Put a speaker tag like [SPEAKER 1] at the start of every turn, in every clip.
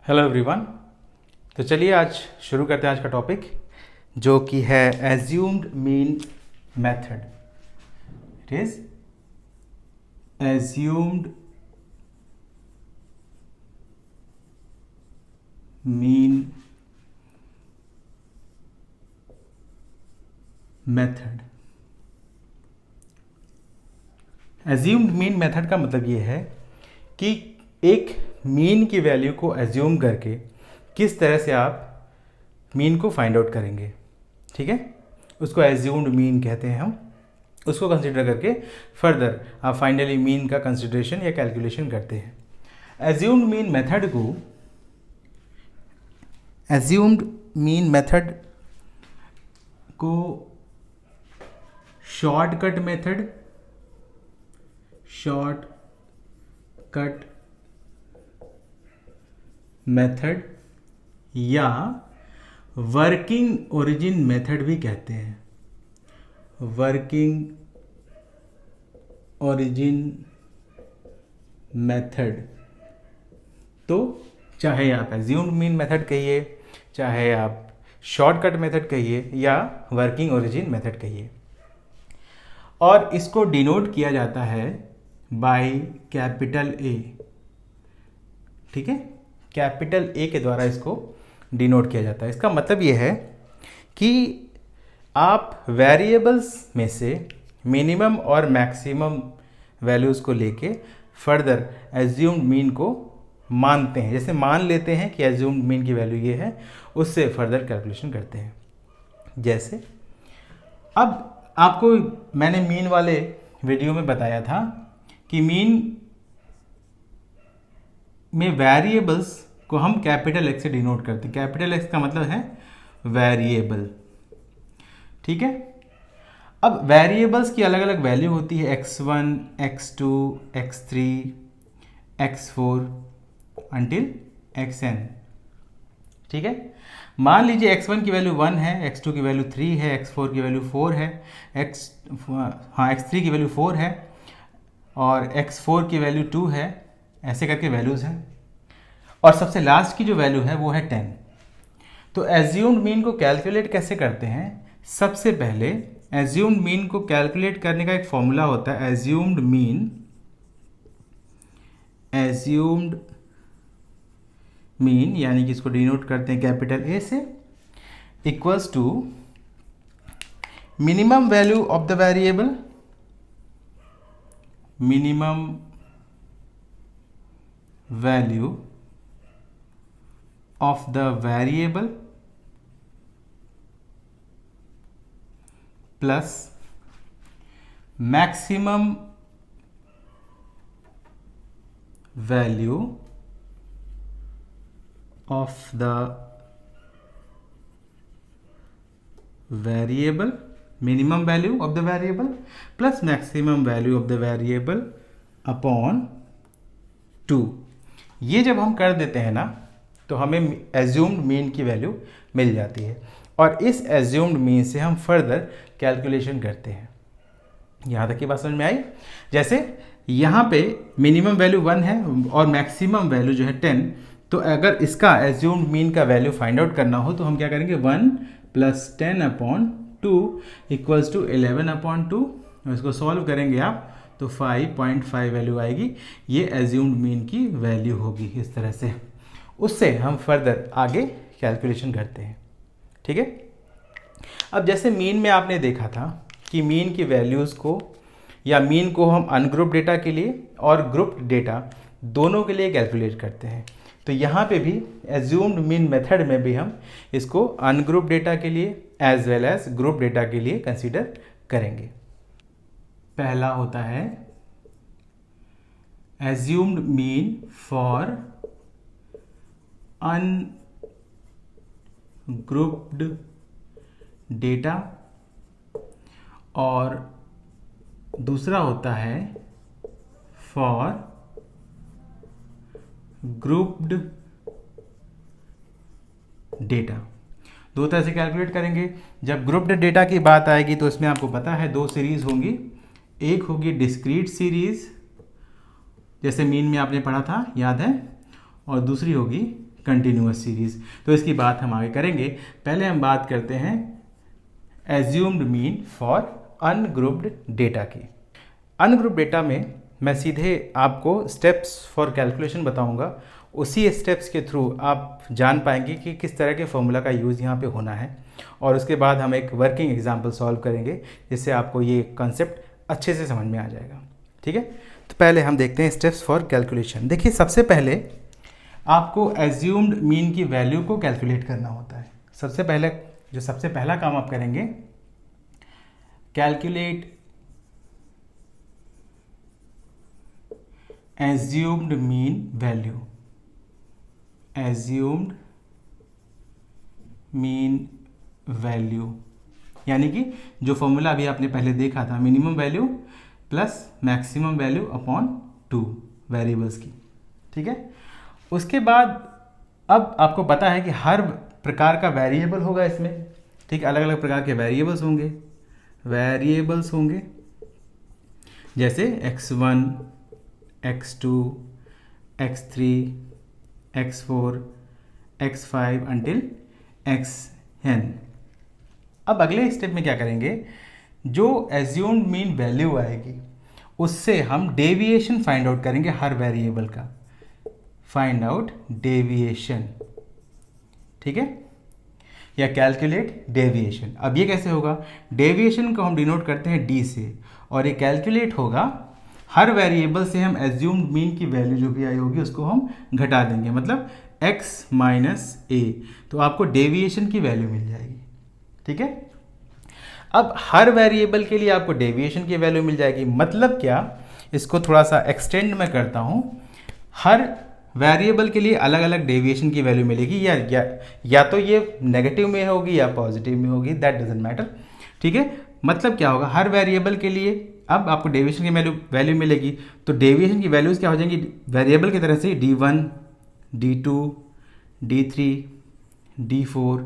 [SPEAKER 1] Hello everyone. तो चलिए आज शुरू करते हैं आज का टॉपिक, जो कि है assumed mean method. It is assumed mean method. Assumed mean method का मतलब ये है कि एक मीन की वैल्यू को एज्यूम करके किस तरह से आप मीन को फाइंड आउट करेंगे। ठीक है, उसको एज्यूम्ड मीन कहते हैं हम। उसको कंसिडर करके फर्दर आप फाइनली मीन का कंसिडरेशन या कैलकुलेशन करते हैं। एज्यूम्ड मीन मेथड को शॉर्टकट मेथड या वर्किंग ओरिजिन मेथड भी कहते हैं। वर्किंग ओरिजिन मेथड, तो चाहे आप एज्यूम्ड मीन मेथड कहिए, चाहे आप शॉर्टकट मेथड कहिए या वर्किंग ओरिजिन मेथड कहिए, और इसको डिनोट किया जाता है बाय कैपिटल ए। ठीक है, कैपिटल ए के द्वारा इसको डिनोट किया जाता है। इसका मतलब ये है कि आप वेरिएबल्स में से मिनिमम और मैक्सिमम वैल्यूज़ को लेके फर्दर एज्यूम्ड मीन को मानते हैं। जैसे मान लेते हैं कि एज्यूम्ड मीन की वैल्यू ये है, उससे फर्दर कैलकुलेशन करते हैं। जैसे अब आपको मैंने मीन वाले वीडियो में बताया था कि मीन में वेरिएबल्स को हम कैपिटल एक्स से डिनोट करते हैं। कैपिटल एक्स का मतलब है वेरिएबल। ठीक है, अब वेरिएबल्स की अलग अलग वैल्यू होती है, x1, x2, x3, x4 until xn। ठीक है, मान लीजिए x1 की वैल्यू 1 है, x2 की वैल्यू 3 है, x4 की वैल्यू 4 है, x3 की वैल्यू 4 है और x4 की वैल्यू 2 है। ऐसे करके वैल्यूज़ हैं और सबसे लास्ट की जो वैल्यू है वो है 10। तो एज्यूम्ड मीन को कैलकुलेट कैसे करते हैं? सबसे पहले एज्यूम्ड मीन को कैलकुलेट करने का एक फॉर्मूला होता है। एज्यूम्ड मीन यानी कि इसको डिनोट करते हैं कैपिटल ए से, equals to minimum value of the variable, minimum value of the variable plus maximum value of the variable, minimum value of the variable plus maximum value of the variable upon 2। ये जब हम कर देते हैं ना तो हमें एज्यूम्ड मीन की वैल्यू मिल जाती है और इस एज्यूम्ड मीन से हम फर्दर कैलकुलेशन करते हैं। यहाँ तक की बात समझ में आई? जैसे यहाँ पे मिनिमम वैल्यू 1 है और मैक्सिमम वैल्यू जो है 10, तो अगर इसका एज्यूम्ड मीन का वैल्यू फाइंड आउट करना हो तो हम क्या करेंगे, 1 + 10/2 इक्वल्स टू 11/2। इसको सॉल्व करेंगे आप तो 5.5 वैल्यू आएगी। ये एज्यूम्ड मीन की वैल्यू होगी। इस तरह से उससे हम फर्दर आगे कैलकुलेशन करते हैं। ठीक है, अब जैसे मीन में आपने देखा था कि मीन की वैल्यूज़ को या मीन को हम अनग्रुप डेटा के लिए और ग्रुप्ड डेटा दोनों के लिए कैलकुलेट करते हैं। तो यहाँ पे भी एज्यूम्ड मीन मेथड में भी हम इसको अनग्रुप डेटा के लिए as well as group data के लिए कंसीडर करेंगे। पहला होता है assumed mean for ungrouped data और दूसरा होता है फॉर ग्रुप्ड डेटा। दो तरह से कैलकुलेट करेंगे। जब ग्रुप्ड डेटा की बात आएगी तो इसमें आपको पता है दो सीरीज होंगी। एक होगी डिस्क्रीट सीरीज, जैसे मीन में आपने पढ़ा था, याद है, और दूसरी होगी कंटिन्यूअस सीरीज। तो इसकी बात हम आगे करेंगे। पहले हम बात करते हैं assumed mean for ungrouped data की। अनग्रुप्ड डेटा में मैं सीधे आपको स्टेप्स फॉर कैलकुलेशन बताऊंगा। उसी स्टेप्स के थ्रू आप जान पाएंगे कि किस तरह के फॉर्मूला का यूज़ यहाँ पे होना है, और उसके बाद हम एक वर्किंग एग्जांपल सॉल्व करेंगे जिससे आपको ये कॉन्सेप्ट अच्छे से समझ में आ जाएगा। ठीक है, तो पहले हम देखते हैं स्टेप्स फॉर कैलकुलेशन। देखिए, सबसे पहले आपको एज्यूम्ड मीन की वैल्यू को कैलकुलेट करना होता है। सबसे पहला काम आप करेंगे, calculate assumed mean value. Assumed mean value यानी कि जो फॉर्मूला अभी आपने पहले देखा था, minimum value plus maximum value upon 2 variables की। ठीक है, उसके बाद अब आपको पता है कि हर प्रकार का वेरिएबल होगा इसमें। ठीक, अलग अलग प्रकार के वेरिएबल्स होंगे जैसे x1, x2, x3, x4, x5 until xn। अब अगले स्टेप में क्या करेंगे, जो एज्यूम्ड मीन वैल्यू आएगी उससे हम डेविएशन फाइंड आउट करेंगे हर वेरिएबल का। फाइंड आउट डेविएशन, ठीक है, या कैलकुलेट डेविएशन। अब ये कैसे होगा, डेविएशन को हम डिनोट करते हैं डी से, और ये कैलकुलेट होगा हर वेरिएबल से हम एज्यूम्ड मीन की वैल्यू जो भी आई होगी उसको हम घटा देंगे, मतलब x माइनस ए, तो आपको डेविएशन की वैल्यू मिल जाएगी। ठीक है, अब हर वेरिएबल के लिए आपको डेविएशन की वैल्यू मिल जाएगी। मतलब क्या, इसको थोड़ा सा एक्सटेंड मैं करता हूं, हर वेरिएबल के लिए अलग अलग डेविएशन की वैल्यू मिलेगी, या तो ये नेगेटिव में होगी या पॉजिटिव में होगी, दैट डजंट मैटर। ठीक है, मतलब क्या होगा, हर वेरिएबल के लिए अब आपको डेविएशन की वैल्यू मिलेगी, तो डेविएशन की वैल्यूज़ क्या हो जाएंगी, वेरिएबल की तरह से d1, d2, d3, d4,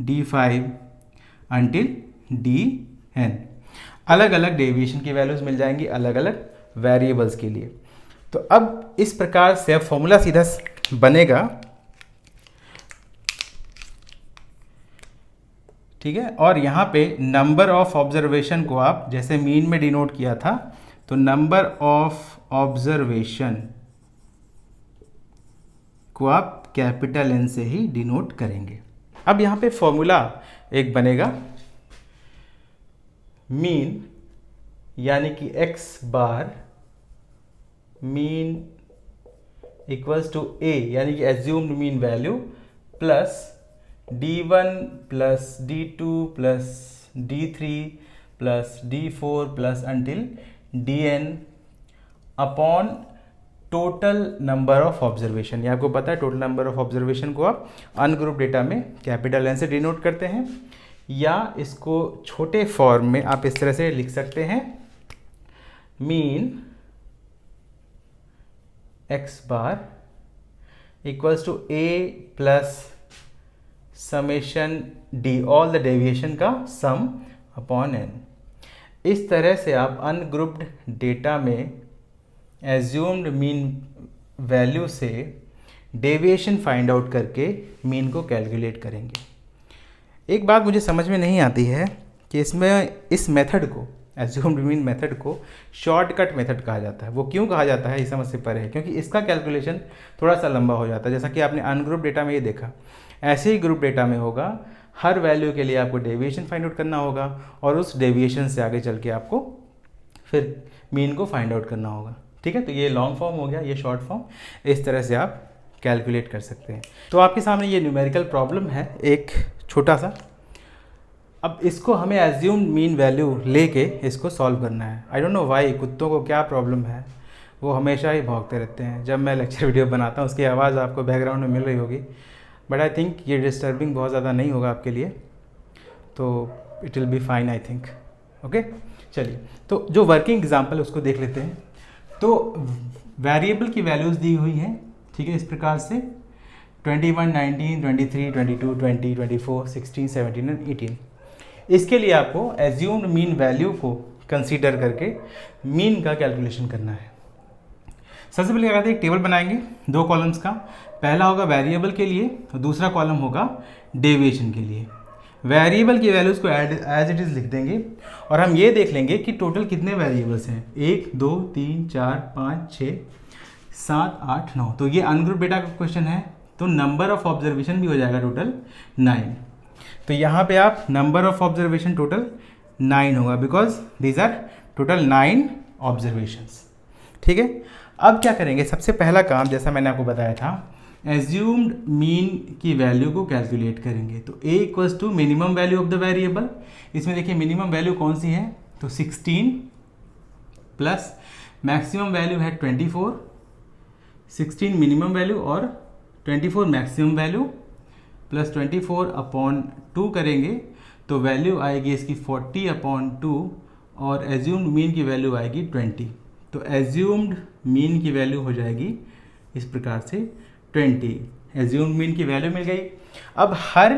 [SPEAKER 1] d5 until dn। अलग अलग डेविएशन की वैल्यूज़ मिल जाएंगी अलग अलग वेरिएबल्स के लिए। तो अब इस प्रकार से अब फॉर्मूला सीधा बनेगा। ठीक है, और यहाँ पे नंबर ऑफ ऑब्जर्वेशन को आप जैसे मीन में डिनोट किया था, तो नंबर ऑफ ऑब्जर्वेशन को आप कैपिटल N से ही डिनोट करेंगे। अब यहाँ पे फॉर्मूला एक बनेगा, मीन यानी कि x bar mean equals to a यानी कि assumed mean value plus d1 plus d2 plus d3 plus d4 plus until dn upon total number of observation. ये आपको पता है, टोटल नंबर ऑफ ऑब्जर्वेशन को आप अनग्रुप डेटा में capital N से डिनोट करते हैं, या इसको छोटे फॉर्म में आप इस तरह से लिख सकते हैं, mean x bar equals to a plus summation d, all the deviation का सम अपॉन n। इस तरह से आप अनग्रुप्ड डेटा में एज्यूम्ड मीन वैल्यू से डेविएशन फाइंड आउट करके मीन को कैलकुलेट करेंगे। एक बात मुझे समझ में नहीं आती है कि इसमें इस मेथड को, एज्यूम्ड मीन मेथड को शॉर्टकट मेथड कहा जाता है। वो क्यों कहा जाता है, ये समझ से परे है, क्योंकि इसका कैलकुलेशन थोड़ा सा लंबा हो जाता है। जैसा कि आपने अनग्रुप डेटा में ये देखा, ऐसे ही ग्रुप डेटा में होगा, हर वैल्यू के लिए आपको डेविएशन फाइंड आउट करना होगा, और उस डेविएशन से आगे चल के आपको फिर मीन को फाइंड आउट करना होगा। ठीक है, तो ये लॉन्ग फॉर्म हो गया, ये शॉर्ट फॉर्म। इस तरह से आप कैलकुलेट कर सकते हैं। तो आपके सामने ये न्यूमेरिकल प्रॉब्लम है एक छोटा सा। अब इसको हमें एज्यूम्ड मीन वैल्यू लेके इसको सॉल्व करना है। आई डोंट नो वाई, कुत्तों को क्या प्रॉब्लम है, वो हमेशा ही भौंकते रहते हैं। जब मैं लेक्चर वीडियो बनाता हूँ उसकी आवाज़ आपको बैकग्राउंड में मिल रही होगी, बट आई थिंक ये डिस्टर्बिंग बहुत ज़्यादा नहीं होगा आपके लिए, तो it will be fine I think. Okay, चलिए, तो जो वर्किंग एग्जाम्पल उसको देख लेते हैं। तो वेरिएबल की वैल्यूज़ दी हुई हैं, ठीक है, इस प्रकार से 21, 19, 23, 22, 20, 24, 16, 17 और 18। इसके लिए आपको एज्यूम्ड मीन वैल्यू को कंसीडर करके मीन का कैलकुलेशन करना है। सबसे पहले क्या करते हैं, एक टेबल बनाएंगे 2 कॉलम्स का। पहला होगा वेरिएबल के लिए और दूसरा कॉलम होगा डेविएशन के लिए। वेरिएबल की वैल्यूज़ को एज इट इज़ लिख देंगे और हम ये देख लेंगे कि टोटल कितने वेरिएबल्स हैं, 1 2 3 4 5 6 7 8 9। तो ये अनग्रुप डेटा का क्वेश्चन है, तो नंबर ऑफ ऑब्जर्वेशन भी हो जाएगा टोटल 9। तो यहाँ पे आप नंबर ऑफ ऑब्जर्वेशन टोटल 9 होगा, because these are total 9 observations. ठीक है, अब क्या करेंगे, सबसे पहला काम जैसा मैंने आपको बताया था, एज्यूम्ड मीन की वैल्यू को कैलकुलेट करेंगे। तो a equals to minimum value of the variable. इसमें देखिए मिनिमम वैल्यू कौन सी है, तो 16 प्लस मैक्सिमम वैल्यू है 24। 16 मिनिमम वैल्यू और 24 मैक्सिमम वैल्यू प्लस 24 अपॉन 2 करेंगे तो वैल्यू आएगी इसकी 40 अपॉन 2 और एज्यूम्ड मीन की वैल्यू आएगी 20। तो एज्यूम्ड मीन की वैल्यू हो जाएगी इस प्रकार से 20। एज्यूम्ड मीन की वैल्यू मिल गई। अब हर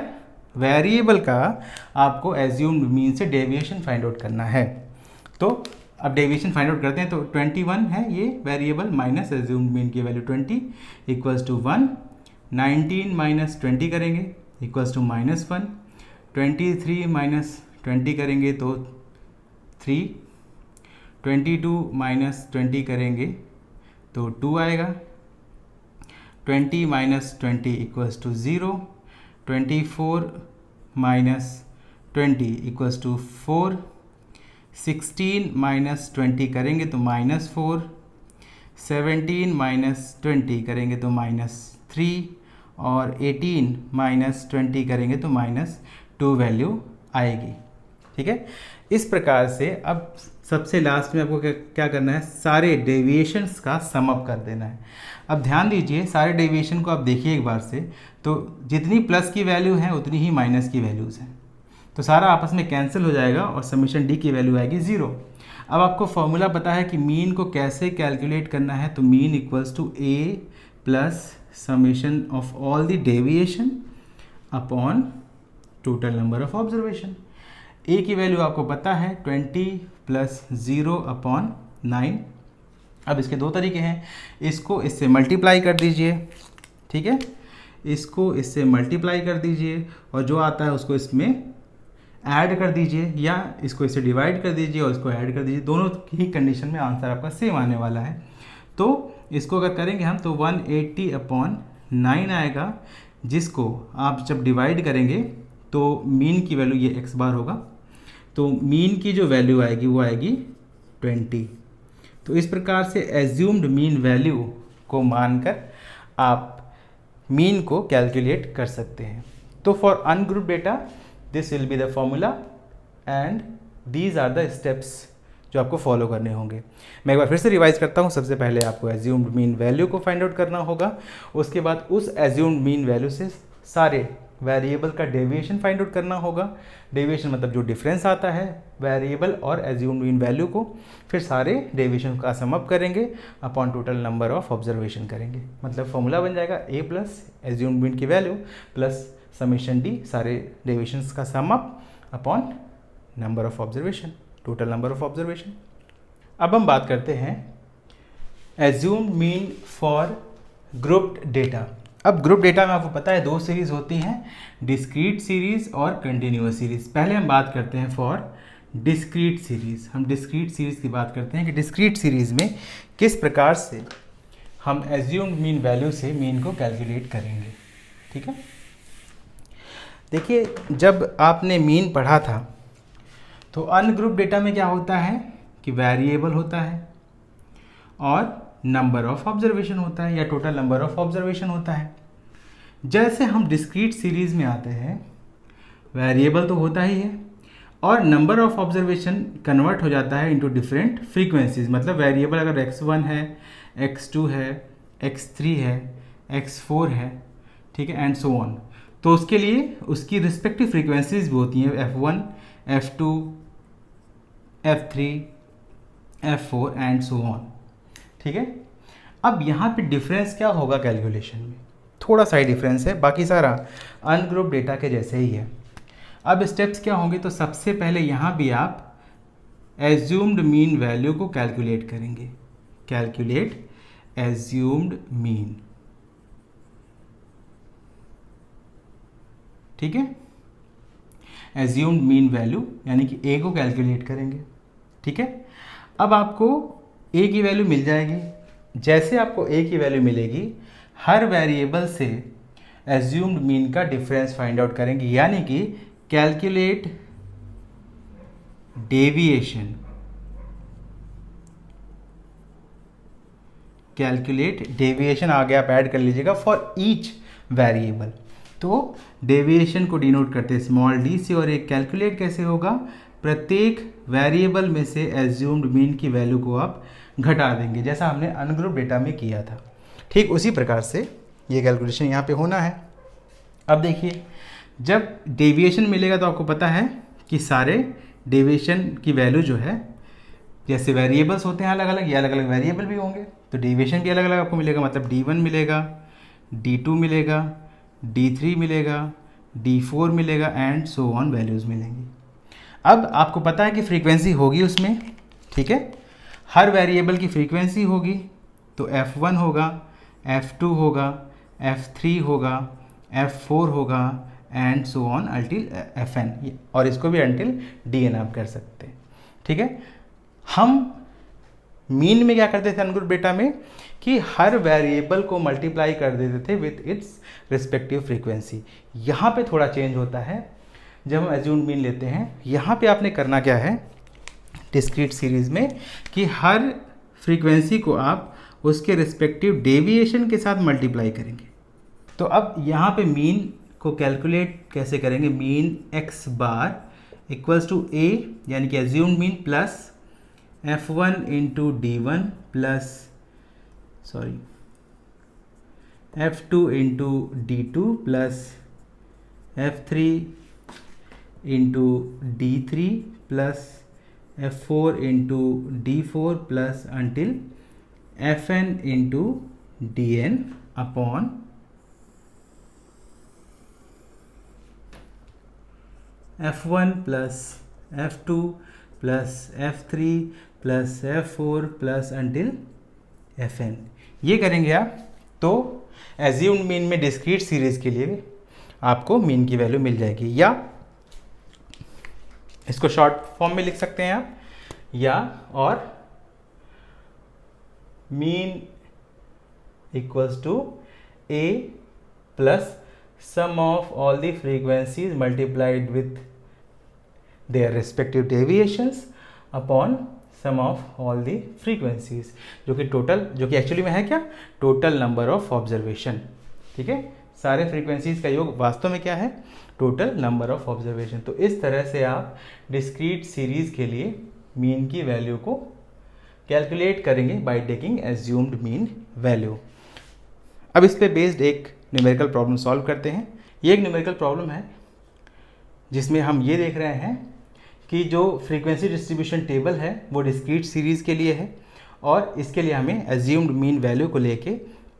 [SPEAKER 1] वेरिएबल का आपको एज्यूम्ड मीन से डेविएशन फाइंड आउट करना है। तो अब डेविएशन फाइंड आउट करते हैं। तो 21 है ये वेरिएबल माइनस एज्यूम्ड मीन की वैल्यू 20 इक्वल्स टू 1। 19 माइनस 20 करेंगे इक्वल्स टू -1। 23 माइनस 20 करेंगे तो 3। 22 माइनस 20 करेंगे तो 2 आएगा। 20 minus 20 equals to 0। 24 minus 20 equals to 4। 16 minus 20 करेंगे तो -4। 17 माइनस 20 करेंगे तो -3 और 18 माइनस 20 करेंगे तो -2 वैल्यू आएगी। ठीक है, इस प्रकार से अब सबसे लास्ट में आपको क्या करना है, सारे डेविएशंस का सम अप कर देना है। अब ध्यान दीजिए, सारे डेविएशन को आप देखिए एक बार से, तो जितनी प्लस की वैल्यू है उतनी ही माइनस की वैल्यूज़ हैं, तो सारा आपस में कैंसिल हो जाएगा और समीशन डी की वैल्यू आएगी 0। अब आपको फॉर्मूला पता है कि मीन को कैसे कैलकुलेट करना है, तो mean equals to a plus summation of all the deviation upon total number of observation. a की वैल्यू आपको पता है 20 प्लस 0 अपॉन 9। अब इसके दो तरीके हैं, इसको इससे मल्टीप्लाई कर दीजिए, ठीक है, इसको इससे मल्टीप्लाई कर दीजिए और जो आता है उसको इसमें ऐड कर दीजिए, या इसको इससे डिवाइड कर दीजिए और इसको ऐड कर दीजिए। दोनों ही कंडीशन में आंसर आपका सेम आने वाला है। तो इसको अगर करेंगे हम तो 180 अपॉन 9 आएगा, जिसको आप जब डिवाइड करेंगे तो मीन की वैल्यू ये x बार होगा, तो मीन की जो वैल्यू आएगी वो आएगी 20। तो इस प्रकार से एज्यूम्ड मीन वैल्यू को मानकर आप मीन को कैलकुलेट कर सकते हैं। तो for ungroup data this will be the formula and these are the steps जो आपको फॉलो करने होंगे। मैं एक बार फिर से रिवाइज करता हूँ। सबसे पहले आपको एज्यूम्ड मीन वैल्यू को फाइंड आउट करना होगा, उसके बाद उस एज्यूम्ड मीन वैल्यू से सारे वेरिएबल का डेविएशन फाइंड आउट करना होगा। डेविएशन मतलब जो डिफरेंस आता है वेरिएबल और एज्यूम्ड मीन वैल्यू को, फिर सारे डेविएशन का सम अप करेंगे upon total number of observation करेंगे। मतलब फॉर्मूला बन जाएगा a प्लस एज्यूम्ड मीन की वैल्यू प्लस समीशन डी, सारे डेविएशंस का sum up upon number of observation, total number of observation. अब हम बात करते हैं assumed mean for grouped data. अब ग्रुप डेटा में आपको पता है 2 सीरीज़ होती हैं, डिस्क्रीट सीरीज़ और कंटिन्यूअस सीरीज़। पहले हम बात करते हैं फॉर डिस्क्रीट सीरीज़। हम डिस्क्रीट सीरीज़ की बात करते हैं कि डिस्क्रीट सीरीज़ में किस प्रकार से हम एज्यूम्ड मीन वैल्यू से मीन को कैलकुलेट करेंगे। ठीक है, देखिए जब आपने मीन पढ़ा था तो अनग्रुप डेटा में क्या होता है कि वेरिएबल होता है और नंबर ऑफ ऑब्जर्वेशन होता है या टोटल नंबर ऑफ ऑब्जर्वेशन होता है। जैसे हम डिस्क्रीट सीरीज़ में आते हैं, वेरिएबल तो होता ही है और नंबर ऑफ ऑब्जर्वेशन कन्वर्ट हो जाता है इनटू डिफरेंट फ्रीक्वेंसीज। मतलब वेरिएबल अगर x1 है, x2 है, x3 है, x4 है, ठीक है, एंड सो ऑन, तो उसके लिए उसकी रिस्पेक्टिव फ्रीक्वेंसीज भी होती हैं, f1, f2, f3, f4 and so on. ठीक है, अब यहाँ पे डिफरेंस क्या होगा कैलकुलेशन में, थोड़ा सा ही डिफरेंस है, बाकी सारा अनग्रुप डेटा के जैसे ही है। अब स्टेप्स क्या होंगे, तो सबसे पहले यहाँ भी आप एज्यूम्ड मीन वैल्यू को कैलकुलेट करेंगे। कैलकुलेट एज्यूम्ड मीन, ठीक है, एज्यूम्ड मीन वैल्यू यानी कि ए को कैलकुलेट करेंगे, ठीक है। अब आपको ए की वैल्यू मिल जाएगी। जैसे आपको ए की वैल्यू मिलेगी, हर वेरिएबल से एज्यूम्ड मीन का डिफरेंस फाइंड आउट करेंगे, यानी कि कैलकुलेट डेविएशन, कैलकुलेट डेविएशन आगे आप ऐड कर लीजिएगा फॉर ईच वेरिएबल। तो डेविएशन को डिनोट करते हैं स्मॉल डी से, और एक कैलकुलेट कैसे होगा, प्रत्येक वेरिएबल में से एज्यूम्ड मीन की वैल्यू को आप घटा देंगे, जैसा हमने अनग्रुप डेटा में किया था। ठीक उसी प्रकार से ये कैलकुलेशन यहाँ पे होना है। अब देखिए, जब डेविएशन मिलेगा तो आपको पता है कि सारे डेविएशन की वैल्यू जो है, जैसे वेरिएबल्स होते हैं अलग अलग, ये अलग अलग वेरिएबल भी होंगे, तो डेविएशन भी अलग अलग आपको मिलेगा। मतलब D1 मिलेगा, D2 मिलेगा, D3 मिलेगा, D4 मिलेगा एंड सो ऑन वैल्यूज़ मिलेंगी। अब आपको पता है कि फ्रीक्वेंसी होगी उसमें, ठीक है, हर वेरिएबल की फ्रीक्वेंसी होगी, तो F1 होगा, F2 होगा, F3 होगा, F4 होगा एंड सो ऑन अल्टिल Fn, और इसको भी अल्टिल Dn आप कर सकते हैं, ठीक है। हम मीन में क्या करते थे अनग्रुप डेटा में, कि हर वेरिएबल को मल्टीप्लाई कर देते थे विथ इट्स रिस्पेक्टिव फ्रीक्वेंसी। यहाँ पे थोड़ा चेंज होता है जब हम एज्यूम्ड मीन लेते हैं। यहाँ पे आपने करना क्या है डिस्क्रीट सीरीज में, कि हर फ्रीक्वेंसी को आप उसके रिस्पेक्टिव डेविएशन के साथ मल्टीप्लाई करेंगे। तो अब यहाँ पे मीन को कैलकुलेट कैसे करेंगे, mean x bar equals to a यानी कि assumed mean plus F1 into D1 plus F2 into D2 plus F3 into D3 plus F4 into D4 plus until Fn into Dn upon F1 plus F2 plus F3 plus F4 plus until Fn। ये करेंगे आप तो assumed mean में discrete series के लिए आपको mean की value मिल जाएगी, या इसको शॉर्ट फॉर्म में लिख सकते हैं आप, या और mean equals to a plus sum of all the frequencies multiplied with their respective deviations upon sum of all the frequencies, जो कि एक्चुअली में है क्या, टोटल नंबर ऑफ ऑब्जर्वेशन, ठीक है। सारे फ्रीक्वेंसीज का योग वास्तव में क्या है, टोटल नंबर ऑफ ऑब्जर्वेशन। तो इस तरह से आप डिस्क्रीट सीरीज के लिए मीन की वैल्यू को कैलकुलेट करेंगे by taking assumed mean value. अब इस पे बेस्ड एक न्यूमेरिकल प्रॉब्लम सॉल्व करते हैं। ये एक न्यूमेरिकल प्रॉब्लम है जिसमें हम ये देख रहे हैं कि जो फ्रीक्वेंसी डिस्ट्रीब्यूशन टेबल है वो डिस्क्रीट सीरीज़ के लिए है, और इसके लिए हमें एज्यूम्ड मीन वैल्यू को लेके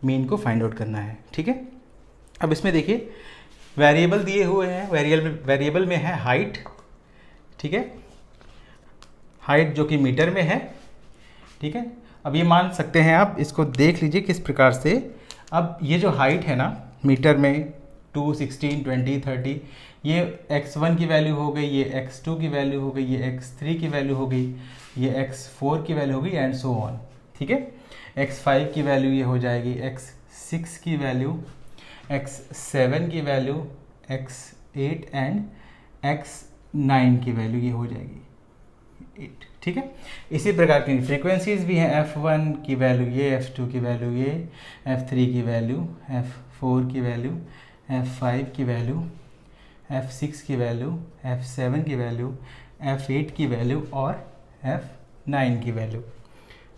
[SPEAKER 1] मीन को फाइंड आउट करना है, ठीक है। अब इसमें देखिए वेरिएबल दिए हुए हैं, वेरिएबल में है हाइट, ठीक है, हाइट जो कि मीटर में है, ठीक है। अब ये मान सकते हैं आप, इसको देख लीजिए किस प्रकार से। अब ये जो हाइट है ना मीटर में 2, 16, 20, 30, ये x1 की वैल्यू हो गई, ये x2 की वैल्यू हो गई, ये x3 की वैल्यू हो गई, ये x4 की वैल्यू हो गई एंड सो ऑन, ठीक है। x5 की वैल्यू ये हो जाएगी, x6 की वैल्यू, x7 की वैल्यू, x8 एंड x9 की वैल्यू ये हो जाएगी 8, ठीक है। इसी प्रकार की फ्रीक्वेंसीज भी हैं, f1 की वैल्यू ये, f2 की वैल्यू ये, f3 की वैल्यू, f4 की वैल्यू, f5 की वैल्यू, f6 की वैल्यू, f7 की वैल्यू, f8 की वैल्यू और f9 की वैल्यू,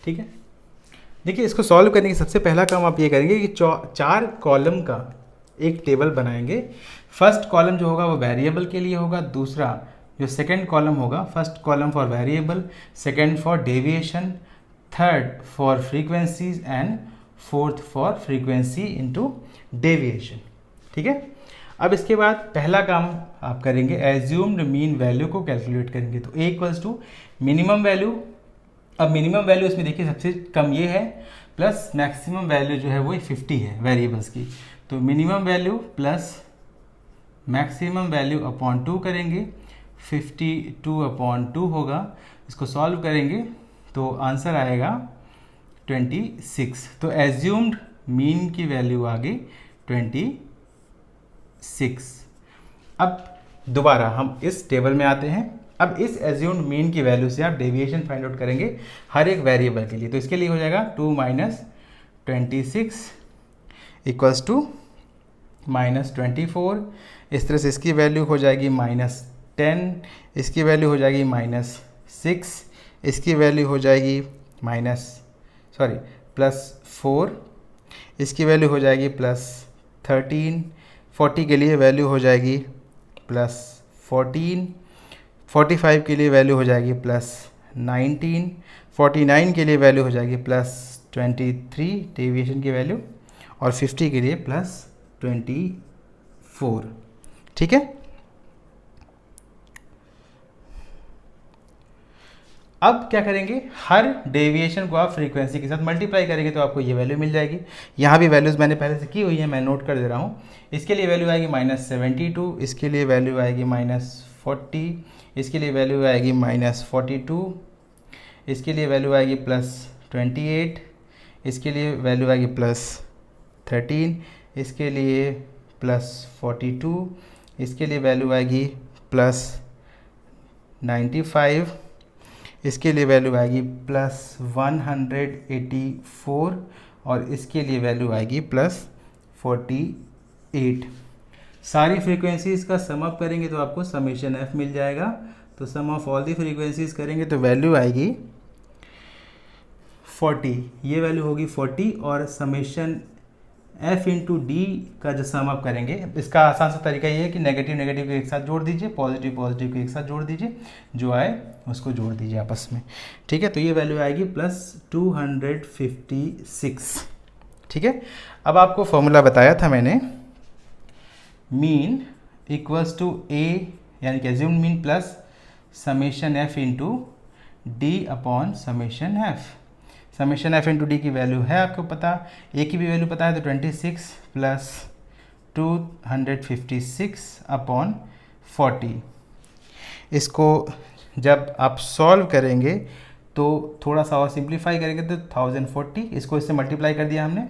[SPEAKER 1] ठीक है। देखिए इसको सॉल्व करने की सबसे पहला काम आप ये करेंगे कि 4 कॉलम का एक टेबल बनाएंगे। फर्स्ट कॉलम जो होगा वो वेरिएबल के लिए होगा, दूसरा जो सेकंड कॉलम होगा, first column for variable, second for deviation, third for frequencies and fourth for frequency into deviation, ठीक है। अब इसके बाद पहला काम आप करेंगे एज्यूम्ड मीन वैल्यू को कैलकुलेट करेंगे। तो a equals to minimum value. अब मिनिमम वैल्यू इसमें देखिए सबसे कम ये है, प्लस मैक्सिमम वैल्यू जो है वो 50 है वेरिएबल्स की, तो minimum value plus maximum value upon 2 करेंगे, 52/2 होगा। इसको सॉल्व करेंगे तो आंसर आएगा 26। तो एज्यूम्ड मीन की वैल्यू आ गई 26। अब दोबारा हम इस टेबल में आते हैं। अब इस एज्यूम्ड मीन की वैल्यू से आप डेविएशन फाइंड आउट करेंगे हर एक वेरिएबल के लिए। तो इसके लिए हो जाएगा 2 - 26 इक्वल्स टू -24। इस तरह से इसकी वैल्यू हो जाएगी -10, इसकी वैल्यू हो जाएगी -6, इसकी वैल्यू हो जाएगी +4, इसकी वैल्यू हो जाएगी +13, 40 के लिए वैल्यू हो जाएगी +14, 45 के लिए वैल्यू हो जाएगी +19, 49 के लिए वैल्यू हो जाएगी +23 डेविएशन की वैल्यू, और 50 के लिए +24। ठीक है। अब क्या करेंगे, हर डेविएशन को आप फ्रीक्वेंसी के साथ मल्टीप्लाई करेंगे तो आपको ये वैल्यू मिल जाएगी। यहाँ भी वैल्यूज़ मैंने पहले से की हुई है, मैं नोट कर दे रहा हूँ। इसके लिए वैल्यू आएगी -72, इसके लिए वैल्यू आएगी -40, इसके लिए वैल्यू आएगी -42, इसके लिए वैल्यू आएगी +28, इसके लिए वैल्यू आएगी +13, इसके लिए +42, इसके लिए वैल्यू आएगी +95, इसके लिए वैल्यू आएगी +184, और इसके लिए वैल्यू आएगी +48। सारी फ्रीक्वेंसीज़ का सम अप करेंगे तो आपको समेशन एफ मिल जाएगा। तो सम ऑफ ऑल दी फ्रीक्वेंसीज़ करेंगे तो वैल्यू आएगी 40, ये वैल्यू होगी 40, और समेशन एफ इंटू डी का जो सम अप करेंगे, इसका आसान सा तरीका ये है कि नेगेटिव नेगेटिव को एक साथ जोड़ दीजिए, पॉजिटिव पॉजिटिव को एक साथ जोड़ दीजिए, जो आए उसको जोड़ दीजिए आपस में। ठीक है, तो ये वैल्यू आएगी +256। ठीक है। अब आपको फॉर्मूला बताया था मैंने, मीन इक्वल्स टू ए यानी कि assumed mean plus summation F into D upon summation F. Summation F into D की वैल्यू है आपको पता, ए की भी वैल्यू पता है, तो 26 प्लस 256/40। इसको जब आप सॉल्व करेंगे तो थोड़ा सा और सिंप्लीफाई करेंगे तो 1040, इसको इससे मल्टीप्लाई कर दिया हमने,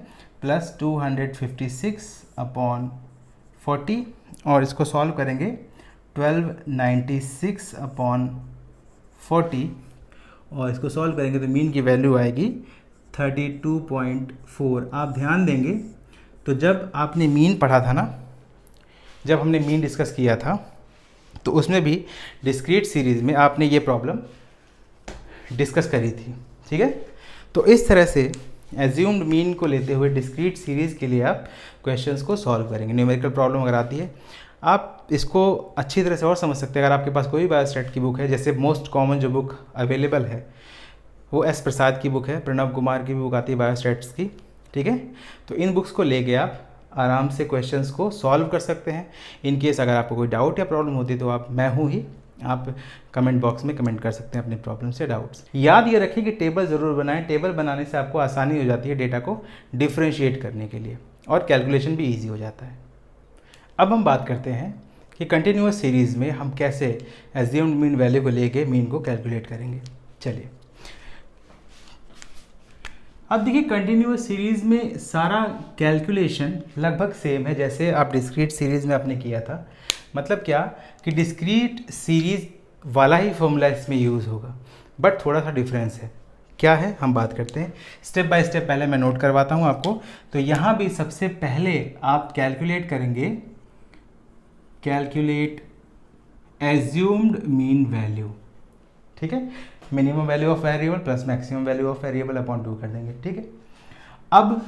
[SPEAKER 1] प्लस 256/40, और इसको सॉल्व करेंगे 1296/40, और इसको सॉल्व करेंगे तो मीन की वैल्यू आएगी 32.4। आप ध्यान देंगे तो जब आपने मीन पढ़ा था ना, जब हमने मीन डिस्कस किया था, तो उसमें भी डिस्क्रीट सीरीज़ में आपने ये प्रॉब्लम डिस्कस करी थी। ठीक है, तो इस तरह से एज्यूम्ड मीन को लेते हुए डिस्क्रीट सीरीज़ के लिए आप क्वेश्चंस को सॉल्व करेंगे। न्यूमेरिकल प्रॉब्लम अगर आती है, आप इसको अच्छी तरह से और समझ सकते हैं अगर आपके पास कोई बायोस्टैट की बुक है। जैसे मोस्ट कॉमन जो बुक अवेलेबल है वो एस प्रसाद की बुक है, प्रणव कुमार की भी बुक आती है बायोस्टैट्स की। ठीक है, तो इन बुक्स को लेके आप आराम से क्वेश्चंस को सॉल्व कर सकते हैं। इन केस अगर आपको कोई डाउट या प्रॉब्लम होती है तो मैं हूँ ही, आप कमेंट बॉक्स में कमेंट कर सकते हैं अपने प्रॉब्लम से डाउट्स। याद ये रखिए कि टेबल ज़रूर बनाएं। टेबल बनाने से आपको आसानी हो जाती है डेटा को डिफ्रेंशिएट करने के लिए, और कैलकुलेशन भी ईजी हो जाता है। अब हम बात करते हैं कि कंटिन्यूअस सीरीज़ में हम कैसे एज्यूम्ड मीन वैल्यू को लेके मीन को कैलकुलेट करेंगे। चलिए, अब देखिए कंटिन्यूअस सीरीज़ में सारा कैलकुलेशन लगभग सेम है जैसे आप डिस्क्रीट सीरीज़ में आपने किया था। मतलब क्या कि डिस्क्रीट सीरीज़ वाला ही फॉर्मूला इसमें यूज़ होगा, बट थोड़ा सा डिफरेंस है। क्या है, हम बात करते हैं स्टेप बाय स्टेप। पहले मैं नोट करवाता हूँ आपको। तो यहाँ भी सबसे पहले आप कैलकुलेट करेंगे, कैलकुलेट एज्यूम्ड मीन वैल्यू। ठीक है, minimum value of variable plus maximum value of variable upon 2 कर देंगे। ठीक है, अब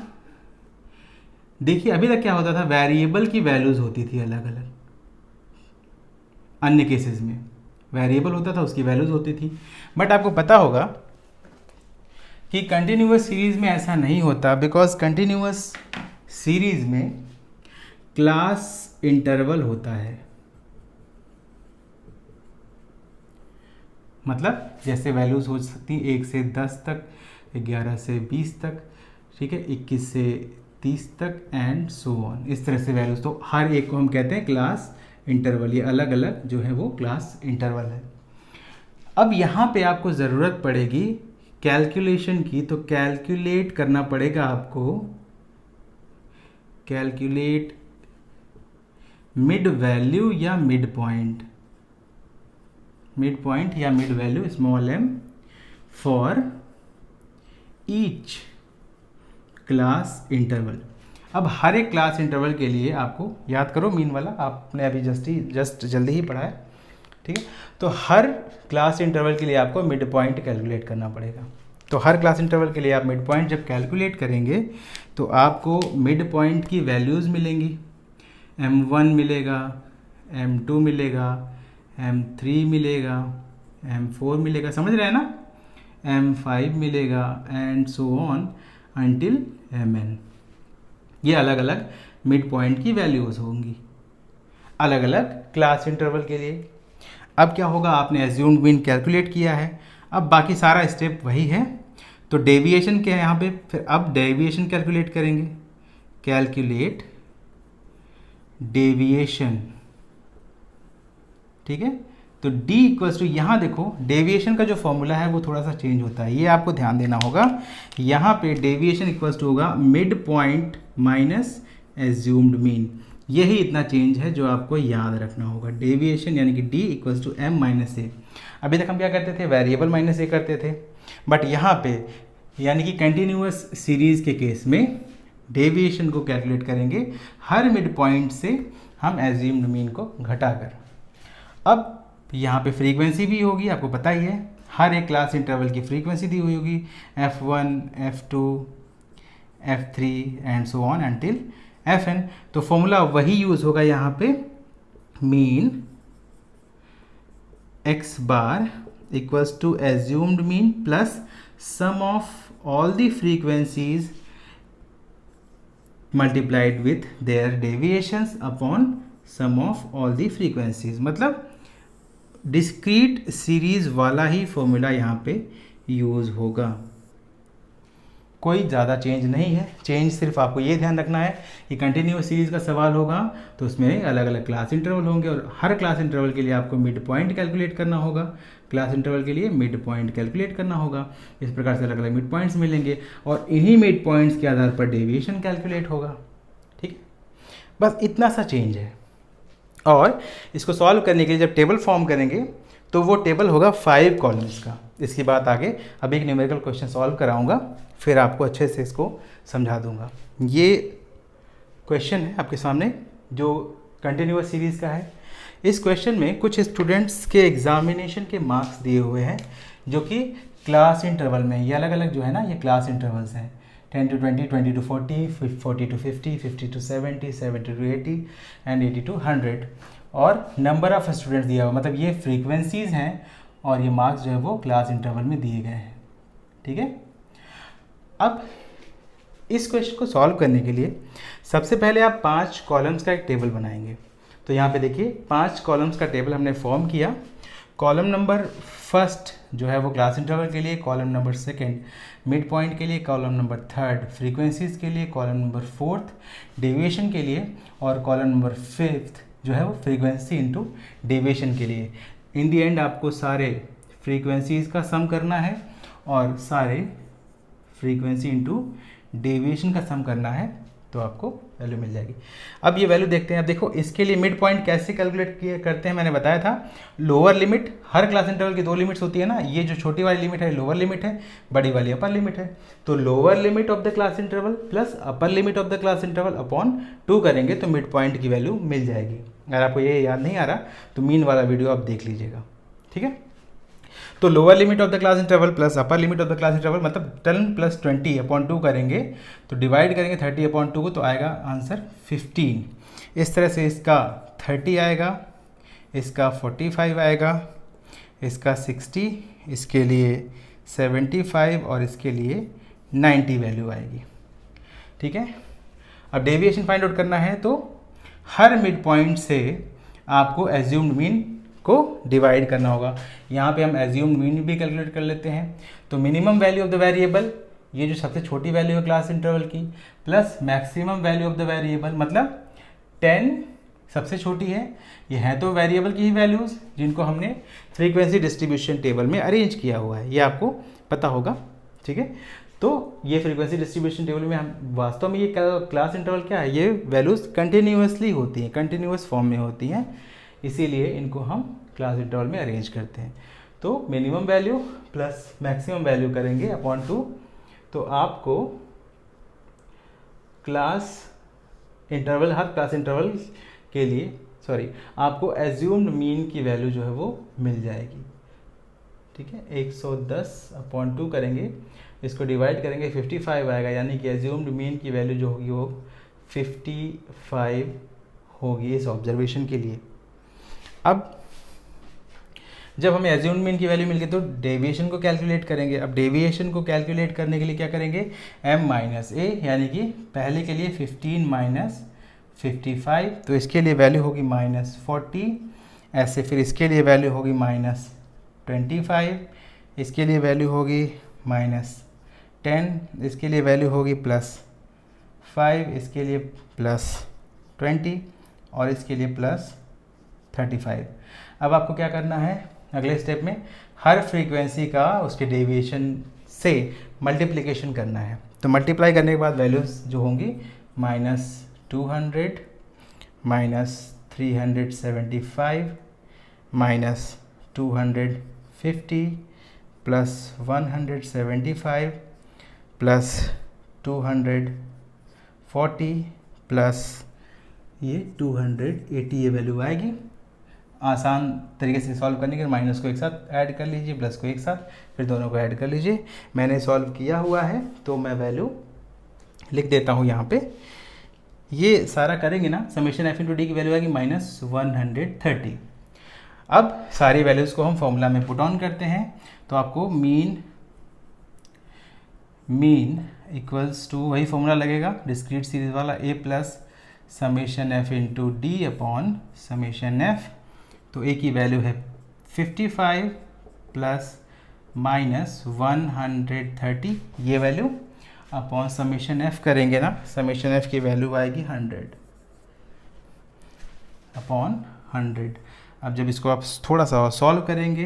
[SPEAKER 1] देखिए अभी तक क्या होता था, वेरिएबल की वैल्यूज होती थी अलग अलग। अन्य केसेस में वेरिएबल होता था, उसकी वैल्यूज होती थी। बट आपको पता होगा कि कंटिन्यूअस सीरीज में ऐसा नहीं होता, बिकॉज कंटिन्यूअस सीरीज में क्लास इंटरवल होता है। मतलब जैसे वैल्यूज़ हो सकती हैं 1 से 10 तक, 11 से 20 तक, ठीक है, 21 से 30 तक एंड सो ऑन, इस तरह से वैल्यूज। तो हर एक को हम कहते हैं क्लास इंटरवल, ये अलग अलग जो है वो क्लास इंटरवल है। अब यहाँ पे आपको ज़रूरत पड़ेगी कैलकुलेशन की, तो कैलकुलेट करना पड़ेगा आपको, कैलकुलेट मिड वैल्यू या मिड पॉइंट, मिड पॉइंट या mid value small m for each class interval. अब हर एक क्लास इंटरवल के लिए आपको याद करो मीन वाला, आपने अभी जस्ट जल्दी ही पढ़ा है, ठीक है। तो हर क्लास इंटरवल के लिए आपको मिड पॉइंट कैलकुलेट करना पड़ेगा। तो हर क्लास इंटरवल के लिए आप मिड पॉइंट जब कैलकुलेट करेंगे तो आपको मिड पॉइंट की वैल्यूज़ मिलेंगी, m1 मिलेगा, m2 मिलेगा, m3 मिलेगा, m4 मिलेगा, समझ रहे हैं ना, m5 मिलेगा and so on until mn। ये अलग अलग मिड पॉइंट की वैल्यूज़ होंगी अलग अलग क्लास इंटरवल के लिए। अब क्या होगा, आपने एज्यूम्ड मीन कैलकुलेट किया है, अब बाकी सारा स्टेप वही है। तो डेविएशन क्या है यहाँ पे, फिर अब डेविएशन कैलकुलेट करेंगे, कैलकुलेट डेविएशन, ठीक है। तो d इक्वल्स टू, यहाँ देखो डेविएशन का जो फॉर्मूला है वो थोड़ा सा चेंज होता है, ये आपको ध्यान देना होगा। यहाँ पे डेविएशन इक्वल्स टू होगा mid point minus assumed mean, यही इतना चेंज है जो आपको याद रखना होगा। डेविएशन यानी कि d equals to m minus a. अभी तक हम क्या करते थे, वेरिएबल माइनस ए करते थे, बट यहाँ पे यानी कि कंटिन्यूअस सीरीज़ के केस में डेविएशन को कैलकुलेट करेंगे हर मिड पॉइंट से हम एज्यूम्ड मीन को घटाकर। अब यहाँ पे फ्रीक्वेंसी भी होगी, आपको पता ही है, हर एक क्लास इंटरवल की फ्रीक्वेंसी दी हुई होगी, f1, f2, f3 and so on until fn। तो फॉर्मूला वही यूज़ होगा यहाँ पे, mean x bar equals to assumed mean plus sum of all the frequencies multiplied with their deviations upon sum of all the frequencies. मतलब discrete series वाला ही formula यहाँ पे यूज़ होगा, कोई ज़्यादा चेंज नहीं है। चेंज सिर्फ आपको ये ध्यान रखना है कि कंटिन्यूअस सीरीज़ का सवाल होगा तो उसमें अलग अलग क्लास इंटरवल होंगे और हर क्लास इंटरवल के लिए आपको मिड पॉइंट कैलकुलेट करना होगा, क्लास इंटरवल के लिए मिड पॉइंट कैलकुलेट करना होगा। इस प्रकार से अलग अलग मिड पॉइंट्स मिलेंगे और इन्हीं मिड पॉइंट्स के आधार पर डेविएशन कैलकुलेट होगा, ठीक। बस इतना सा चेंज है। और इसको सॉल्व करने के लिए जब टेबल फॉर्म करेंगे तो वो टेबल होगा 5 कॉलम्स का। इसकी बात आगे अभी एक न्यूमेरिकल क्वेश्चन सॉल्व कराऊंगा, फिर आपको अच्छे से इसको समझा दूंगा। ये क्वेश्चन है आपके सामने जो कंटिन्यूअस सीरीज़ का है। इस क्वेश्चन में कुछ स्टूडेंट्स के एग्जामिनेशन के मार्क्स दिए हुए हैं जो कि क्लास इंटरवल में, ये अलग अलग जो है ना, ये क्लास इंटरवल्स हैं, 10 to 20, 20 to 40, 40 to 50, 50 to 70, 70 to 80 and 80 to 100। और नंबर ऑफ़ स्टूडेंट्स दिया हुआ, मतलब ये फ्रीक्वेंसीज़ हैं और ये मार्क्स जो है वो क्लास इंटरवल में दिए गए हैं, ठीक है। अब इस क्वेश्चन को सॉल्व करने के लिए सबसे पहले आप 5 कॉलम्स का एक टेबल बनाएंगे। तो यहाँ पे देखिए 5 कॉलम्स का टेबल हमने फॉर्म किया। कॉलम नंबर फर्स्ट जो है वो क्लास इंटरवल के लिए, column number second mid point के लिए, कॉलम नंबर थर्ड फ्रीक्वेंसीज़ के लिए, कॉलम नंबर फोर्थ डेविएशन के लिए और कॉलम नंबर फिफ्थ जो है वो फ्रीक्वेंसी इनटू डेविएशन के लिए। इन दी एंड आपको सारे फ्रीक्वेंसीज़ का सम करना है और सारे फ्रीक्वेंसी इनटू डेविएशन का सम करना है, तो आपको वैल्यू मिल जाएगी। अब ये वैल्यू देखते हैं। अब देखो इसके लिए मिड पॉइंट कैसे कैलकुलेट करते हैं, मैंने बताया था। लोअर लिमिट, हर क्लास इंटरवल की 2 लिमिट्स होती है ना, ये जो छोटी वाली लिमिट है लोअर लिमिट है, बड़ी वाली अपर लिमिट है। तो lower limit of the class interval plus upper limit of the class interval upon 2 करेंगे तो मिड पॉइंट की वैल्यू मिल जाएगी। अगर आपको ये याद नहीं आ रहा तो मीन वाला वीडियो आप देख लीजिएगा, ठीक है। तो lower limit of the class interval plus upper limit of the class interval, मतलब 10 प्लस 20 अपॉन 2 करेंगे तो डिवाइड करेंगे 30 अपॉन 2 को, तो आएगा आंसर 15। इस तरह से इसका 30 आएगा, इसका 45 आएगा, इसका 60, इसके लिए 75 और इसके लिए 90 वैल्यू आएगी, ठीक है। अब डेविएशन फाइंड आउट करना है तो हर मिड पॉइंट से आपको एज्यूम्ड मीन को डिवाइड करना होगा। यहाँ पे हम एज्यूम्ड मीन भी कैलकुलेट कर लेते हैं। तो minimum value of the variable ये जो सबसे छोटी वैल्यू है क्लास इंटरवल की, plus maximum value of the variable, मतलब 10 सबसे छोटी है। ये हैं तो वेरिएबल की ही वैल्यूज़ जिनको हमने फ्रीक्वेंसी डिस्ट्रीब्यूशन टेबल में अरेंज किया हुआ है, ये आपको पता होगा, ठीक है। तो ये फ्रीक्वेंसी डिस्ट्रीब्यूशन टेबल में हम वास्तव में ये क्लास इंटरवल क्या है, ये वैल्यूज़ कंटिन्यूसली होती हैं, कंटिन्यूस फॉर्म में होती हैं, इसीलिए इनको हम क्लास इंटरवल में अरेंज करते हैं। तो minimum value plus maximum value करेंगे अपॉन 2, तो आपको क्लास इंटरवल, हर क्लास इंटरवल के लिए आपको एज्यूम्ड मीन की वैल्यू जो है वो मिल जाएगी, ठीक है। 110/2 करेंगे, इसको डिवाइड करेंगे 55 आएगा, यानी कि एज्यूम्ड मीन की वैल्यू जो होगी वो 55 होगी इस ऑब्जर्वेशन के लिए। अब जब हमें एज्यूम्ड मीन की वैल्यू मिल गई तो डेविएशन को कैलकुलेट करेंगे। अब डेविएशन को कैलकुलेट करने के लिए क्या करेंगे, m माइनस ए, यानी कि पहले के लिए 15 माइनस 55, तो इसके लिए वैल्यू होगी -40, ऐसे फिर इसके लिए वैल्यू होगी -25, इसके लिए वैल्यू होगी -10, इसके लिए वैल्यू होगी +5, इसके लिए +20 और इसके लिए +35। अब आपको क्या करना है, अगले स्टेप में हर फ्रीक्वेंसी का उसके डेविएशन से मल्टीप्लिकेशन करना है। तो मल्टीप्लाई करने के बाद वैल्यूज़ जो होंगी -200, -375, -250, +175, +240, प्लस ये 280, ये वैल्यू आएगी। आसान तरीके से सॉल्व करने के माइनस को एक साथ ऐड कर लीजिए, प्लस को एक साथ, फिर दोनों को ऐड कर लीजिए। मैंने सॉल्व किया हुआ है तो मैं वैल्यू लिख देता हूँ यहाँ पे। ये सारा करेंगे ना, समेशन f इंटू डी की वैल्यू आएगी -130। अब सारी वैल्यूज़ को हम फॉर्मूला में पुट ऑन करते हैं, तो आपको मीन इक्वल्स टू वही फॉर्मूला लगेगा डिस्क्रीट सीरीज वाला, a plus summation f into D upon summation f। तो a की वैल्यू है 55 प्लस -130, ये वैल्यू अपॉन समेशन f करेंगे ना, समेशन f की वैल्यू आएगी 100 अपॉन 100। अब जब इसको आप थोड़ा सा सॉल्व करेंगे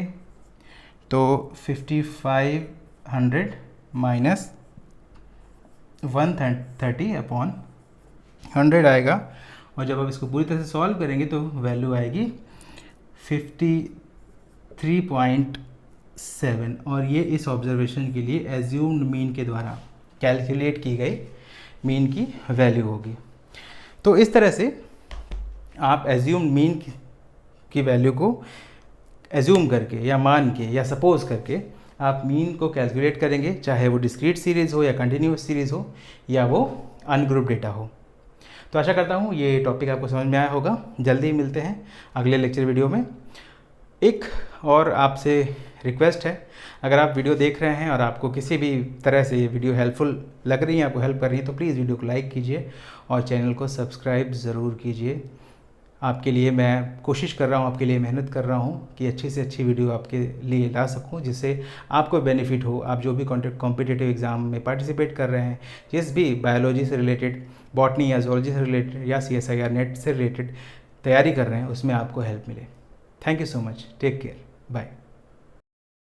[SPEAKER 1] तो 5500 माइनस 130 अपॉन 100 आएगा, और जब आप इसको पूरी तरह से सॉल्व करेंगे तो वैल्यू आएगी 53.7, और ये इस ऑब्जर्वेशन के लिए एज्यूम्ड मीन के द्वारा कैलकुलेट की गई मीन की वैल्यू होगी। तो इस तरह से आप एज्यूम्ड मीन की वैल्यू को एज्यूम करके या मान के या सपोज करके आप मीन को कैलकुलेट करेंगे, चाहे वो डिस्क्रीट सीरीज़ हो या कंटिन्यूस सीरीज़ हो या वो अनग्रुप डेटा हो। तो आशा करता हूँ ये टॉपिक आपको समझ में आया होगा। जल्दी ही मिलते हैं अगले लेक्चर वीडियो में। एक और आपसे रिक्वेस्ट है, अगर आप वीडियो देख रहे हैं और आपको किसी भी तरह से ये वीडियो हेल्पफुल लग रही है, आपको हेल्प कर रही है, तो प्लीज़ वीडियो को लाइक कीजिए और चैनल को सब्सक्राइब ज़रूर कीजिए। आपके लिए मैं कोशिश कर रहा हूँ, आपके लिए मेहनत कर रहा हूँ कि अच्छी से अच्छी वीडियो आपके लिए ला सकूँ, जिससे आपको बेनिफिट हो। आप जो भी कॉम्पिटिटिव एग्ज़ाम में पार्टिसिपेट कर रहे हैं, जिस भी बायोलॉजी से रिलेटेड, बॉटनी या ज़ूलॉजी से रिलेटेड या CSI या नेट से रिलेटेड तैयारी कर रहे हैं, उसमें आपको हेल्प मिले। Thank you so much, take care, bye.